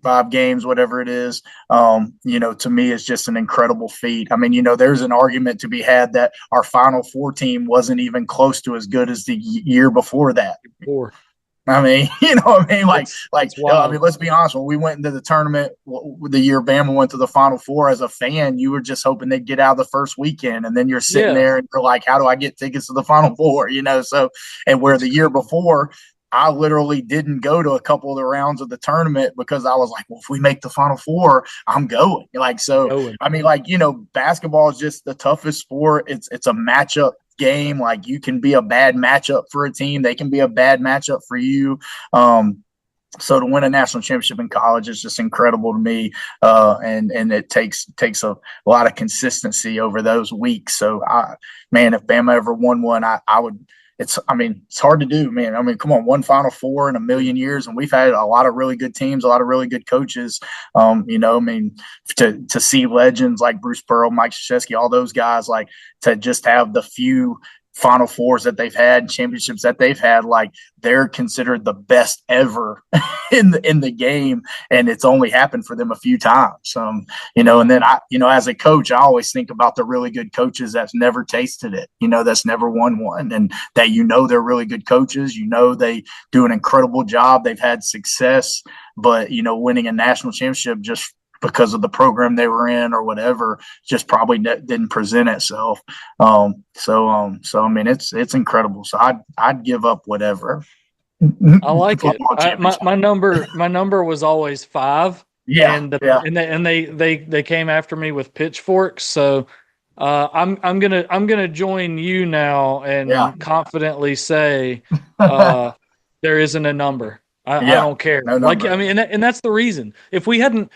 5 games, whatever it is, to me, it's just an incredible feat. I mean, there's an argument to be had that our Final Four team wasn't even close to as good as the year before that. Four. I mean, what I mean? It's wild. Let's be honest. When we went into the tournament the year Bama went to the Final Four, as a fan, you were just hoping they'd get out of the first weekend, and then you're sitting Yeah. there and you're like, "How do I get tickets to the Final Four?" So, and where the year before, I literally didn't go to a couple of the rounds of the tournament because I was like, well, if we make the Final Four, I'm going. So, Going. I mean, basketball is just the toughest sport. It's a matchup game. Like, you can be a bad matchup for a team, they can be a bad matchup for you. So to win a national championship in college is just incredible to me, and it takes a lot of consistency over those weeks. So, man, if Bama ever won one, I would. I mean, it's hard to do, man. I mean, come on, one Final Four in a million years, and we've had a lot of really good teams, a lot of really good coaches. I mean, to see legends like Bruce Pearl, Mike Krzyzewski, all those guys, like, to just have the few Final Fours that they've had, championships that they've had, like, they're considered the best ever in the game, and it's only happened for them a few times. And then as a coach, I always think about the really good coaches that's never tasted it, that's never won one, and that they're really good coaches. They do an incredible job. They've had success, but winning a national championship just because of the program they were in or whatever, just probably didn't present itself. So I mean, it's incredible. So I'd give up whatever. I like it. Football championship. My number was always 5, Yeah, and the, yeah, and they came after me with pitchforks. So I'm gonna join you now yeah, and confidently say uh, there isn't a number. I yeah. don't care. No Like, I number. mean, and that's the reason. If we hadn't,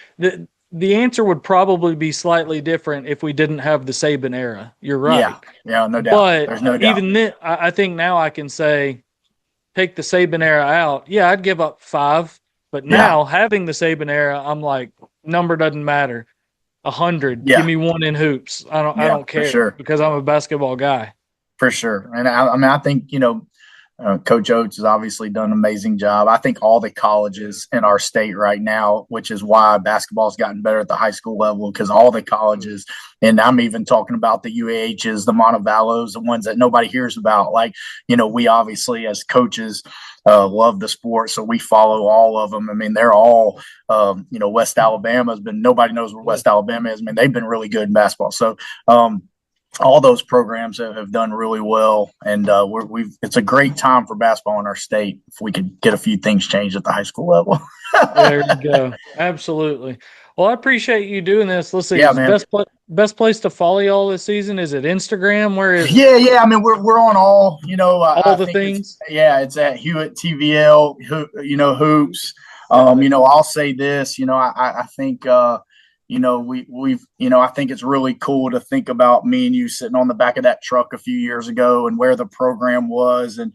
the answer would probably be slightly different if we didn't have the Saban era. You're Yeah, right. yeah. No doubt. But There's no doubt. even then, I think now I can say take the Saban era out. Yeah, I'd give up 5. But Yeah, now having the Saban era, I'm like, number doesn't matter. 100. Give yeah, me one in hoops. I yeah. don't For care sure. because I'm a basketball guy. For sure. And I mean, I think Coach Oates has obviously done an amazing job. I think all the colleges in our state right now, which is why basketball has gotten better at the high school level, because all the colleges, and I'm even talking about the UAHs, the Montevallos, the ones that nobody hears about. Like, we obviously as coaches love the sport, so we follow all of them. I mean, they're all, West Alabama has been, nobody knows where West Alabama is. I mean, they've been really good in basketball. So, all those programs have done really well, and it's a great time for basketball in our state if we could get a few things changed at the high school level. There you go. Absolutely. Well, I appreciate you doing this. Let's see. Yeah, Is man. best place to follow y'all this season? Is it Instagram? Where is it? Yeah. I mean, we're on all. All I the think things. it's at Hewitt-TVL. Hoops. I'll say this. I think. I think it's really cool to think about me and you sitting on the back of that truck a few years ago and where the program was and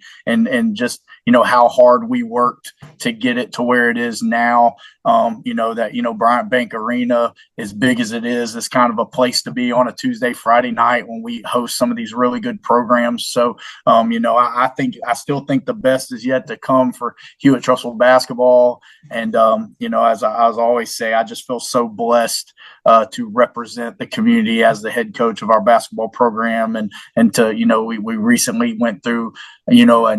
just, how hard we worked to get it to where it is now. Bryant Bank Arena, as big as it is kind of a place to be on a Tuesday, Friday night when we host some of these really good programs. So, I still think the best is yet to come for Hewitt-Trussville basketball. And, as I always say, I just feel so blessed to represent the community as the head coach of our basketball program. And to, we recently went through, they'll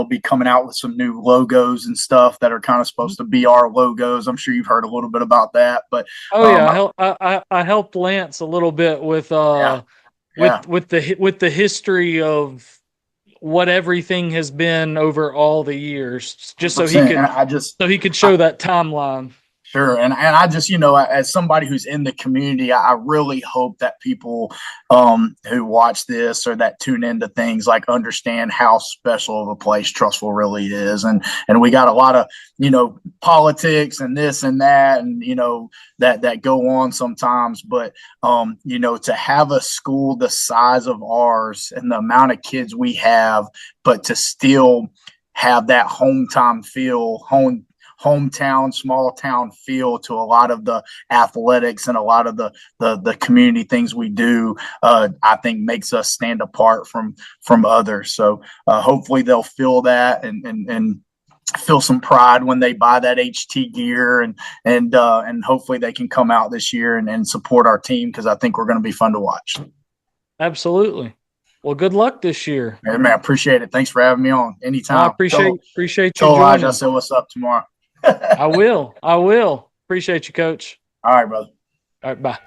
be coming out with some new logos and stuff that are kind of supposed to be our logos. I'm sure you've heard a little bit about that, but Oh yeah, I helped Lance a little bit with yeah, yeah, with the history of what everything has been over all the years, just 100%. And I just, so he could show that timeline. Sure. And I just, as somebody who's in the community, I really hope that people who watch this or that tune into things like understand how special of a place Trussville really is. And we got a lot of, politics and this and that, and, that go on sometimes. But, to have a school the size of ours and the amount of kids we have, but to still have that hometown, small town feel to a lot of the athletics and a lot of the community things we do, I think makes us stand apart from others. So hopefully they'll feel that and feel some pride when they buy that HT gear, and hopefully they can come out this year and support our team, because I think we're going to be fun to watch. Absolutely. Well, good luck this year. Hey, man, appreciate it. Thanks for having me on. Anytime. I appreciate you Tell joining. Elijah I said what's up tomorrow. I will. Appreciate you, Coach. All right, brother. All right, bye.